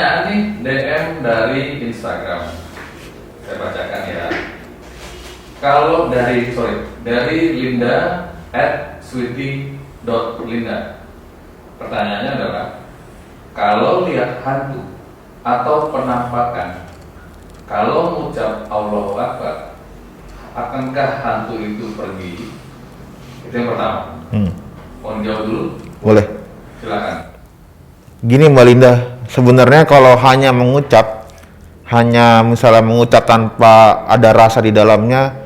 Pertanyaan nih DM dari Instagram. Saya bacakan ya. Kalau dari Linda @sweety.linda. Pertanyaannya adalah, kalau lihat hantu atau penampakan, kalau mengucap Allahu Akbar, akankah hantu itu pergi? Itu yang pertama. Mau jawab dulu? Boleh. Silakan. Gini Mbak Linda, sebenarnya kalau hanya misalnya mengucap tanpa ada rasa di dalamnya,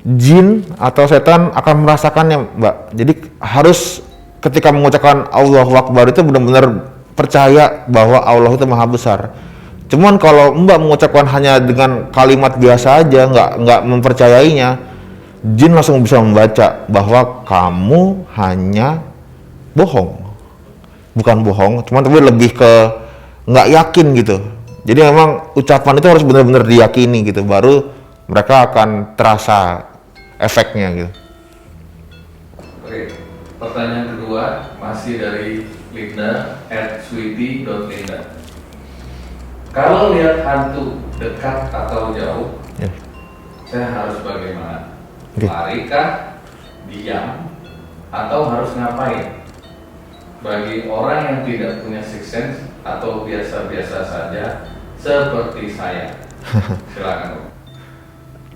jin atau setan akan merasakannya Mbak. Jadi harus ketika mengucapkan Allahu Akbar itu benar-benar percaya bahwa Allah itu maha besar. Cuman kalau Mbak mengucapkan hanya dengan kalimat biasa aja, nggak mempercayainya, jin langsung bisa membaca bahwa kamu hanya bohong. Bukan bohong, cuman tapi lebih ke nggak yakin gitu. Jadi memang ucapan itu harus benar-benar diyakini gitu, baru mereka akan terasa efeknya gitu. Oke, pertanyaan kedua masih dari Linda @sweety.linda. Kalau lihat hantu dekat atau jauh, saya harus bagaimana? Larikah, diam, atau harus ngapain? Bagi orang yang tidak punya sixth sense atau biasa-biasa saja seperti saya. Silakan.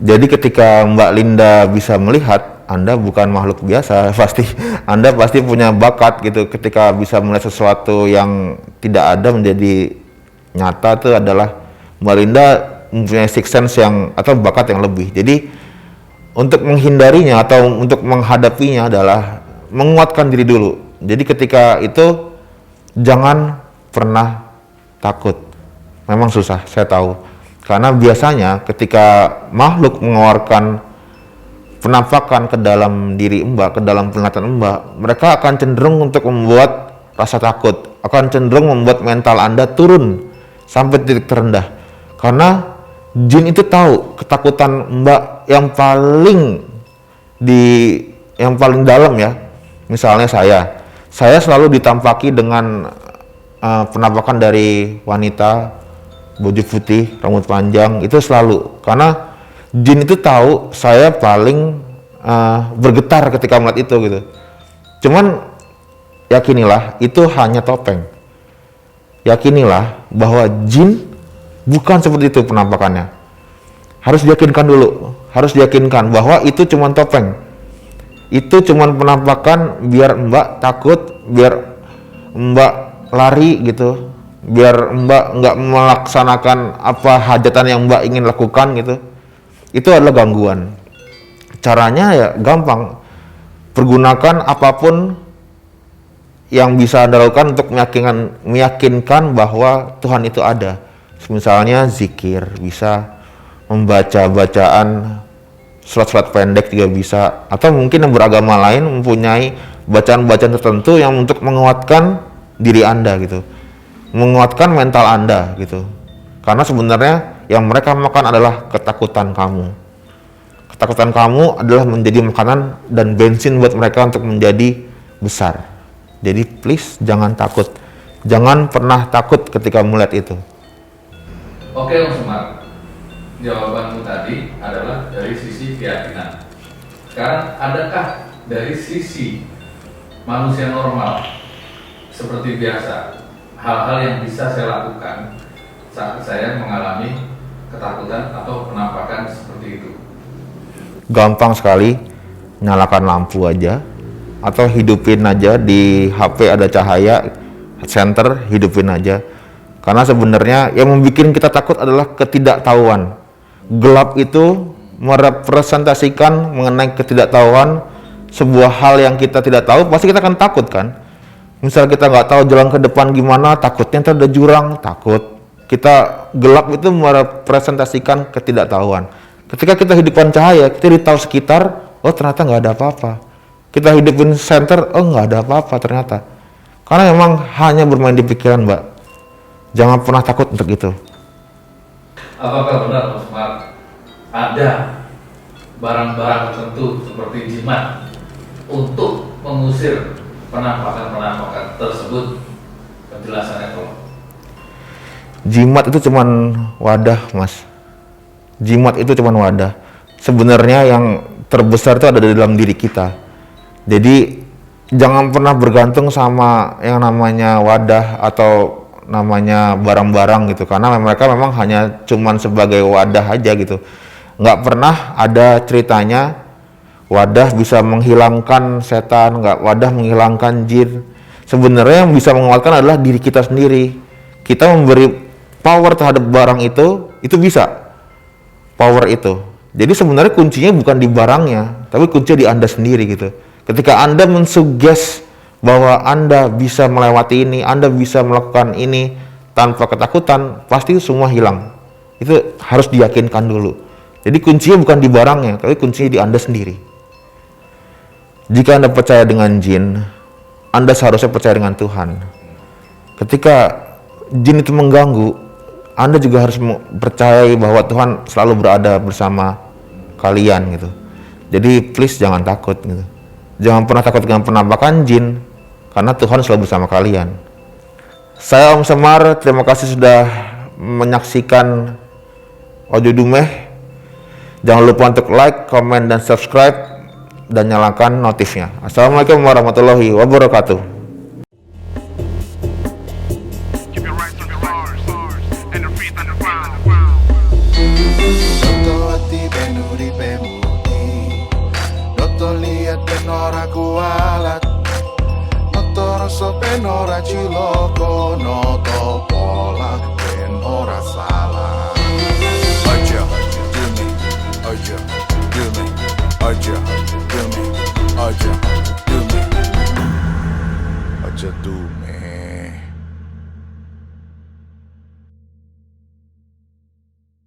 Jadi ketika Mbak Linda bisa melihat, Anda bukan makhluk biasa, Anda pasti punya bakat gitu. Ketika bisa melihat sesuatu yang tidak ada menjadi nyata, itu adalah Mbak Linda mempunyai sixth sense atau bakat yang lebih. Jadi untuk menghindarinya atau untuk menghadapinya adalah menguatkan diri dulu. Jadi ketika itu jangan pernah takut. Memang susah, saya tahu. Karena biasanya ketika makhluk mengeluarkan penampakan ke dalam diri Mbak, ke dalam penglihatan Mbak, mereka akan cenderung untuk membuat rasa takut, akan cenderung membuat mental Anda turun sampai titik terendah. Karena jin itu tahu ketakutan Mbak yang paling dalam ya. Misalnya saya selalu ditampaki dengan penampakan dari wanita baju putih, rambut panjang, itu selalu. Karena jin itu tahu saya paling bergetar ketika melihat itu gitu. Cuman yakinilah itu hanya topeng. Yakinilah bahwa jin bukan seperti itu penampakannya. Harus diyakinkan dulu, harus diyakinkan bahwa itu cuma topeng. Itu cuma penampakan biar Mbak takut, biar Mbak lari gitu, biar Mbak nggak melaksanakan apa hajatan yang Mbak ingin lakukan gitu. Itu adalah gangguan. Caranya ya gampang, pergunakan apapun yang bisa Anda lakukan untuk meyakinkan bahwa Tuhan itu ada. Misalnya zikir, bisa membaca bacaan surat-surat pendek juga bisa, atau mungkin yang beragama lain mempunyai bacaan-bacaan tertentu yang untuk menguatkan diri Anda gitu, menguatkan mental Anda gitu. Karena sebenarnya yang mereka makan adalah ketakutan kamu. Ketakutan kamu adalah menjadi makanan dan bensin buat mereka untuk menjadi besar. Jadi please jangan takut, jangan pernah takut ketika melihat itu. Oke Om Semar, jawabanmu tadi adalah dari sisi keyakinan. Sekarang adakah dari sisi manusia normal seperti biasa hal-hal yang bisa saya lakukan saat saya mengalami ketakutan atau penampakan seperti itu? Gampang sekali, nyalakan lampu aja atau hidupin aja di HP ada cahaya center, hidupin aja. Karena sebenarnya yang membuat kita takut adalah ketidaktahuan. Gelap itu merepresentasikan mengenai ketidaktahuan, sebuah hal yang kita tidak tahu, pasti kita akan takut kan. Misal kita nggak tahu jalan ke depan gimana, takutnya ntar ada jurang, takut. Kita gelap itu merepresentasikan ketidaktahuan. Ketika kita hidupkan cahaya, kita tahu sekitar, oh ternyata nggak ada apa-apa. Kita hidupin center, oh nggak ada apa-apa ternyata. Karena memang hanya bermain di pikiran Mbak. Jangan pernah takut untuk itu. Apakah benar Mas Mar, ada barang-barang tertentu seperti jimat untuk mengusir penampakan-penampakan tersebut? Penjelasannya tolong. Jimat itu cuman wadah, Mas. Jimat itu cuman wadah. Sebenarnya yang terbesar itu ada di dalam diri kita. Jadi jangan pernah bergantung sama yang namanya wadah atau namanya barang-barang gitu, karena mereka memang hanya cuman sebagai wadah aja gitu. Nggak pernah ada ceritanya wadah bisa menghilangkan setan, nggak, wadah menghilangkan jin. Sebenarnya yang bisa menguatkan adalah diri kita sendiri. Kita memberi power terhadap barang itu bisa power itu. Jadi sebenarnya kuncinya bukan di barangnya, tapi kuncinya di Anda sendiri gitu. Ketika Anda mensuggest bahwa Anda bisa melewati ini, Anda bisa melakukan ini tanpa ketakutan, pasti semua hilang. Itu harus diyakinkan dulu. Jadi kuncinya bukan di barangnya, tapi kuncinya di Anda sendiri. Jika Anda percaya dengan jin, Anda seharusnya percaya dengan Tuhan. Ketika jin itu mengganggu, Anda juga harus percaya bahwa Tuhan selalu berada bersama kalian gitu. Jadi please jangan takut gitu. Jangan pernah takut dengan penampakan jin, karena Tuhan selalu bersama kalian. Saya Om Semar, terima kasih sudah menyaksikan Audio Dumeh. Jangan lupa untuk like, comment, dan subscribe, dan nyalakan notifnya. Assalamualaikum warahmatullahi wabarakatuh. So ben ora ciloko, no to pola ben ora salah. Aja, do me, aja, do me, aja, do me, aja, do me, aja do me.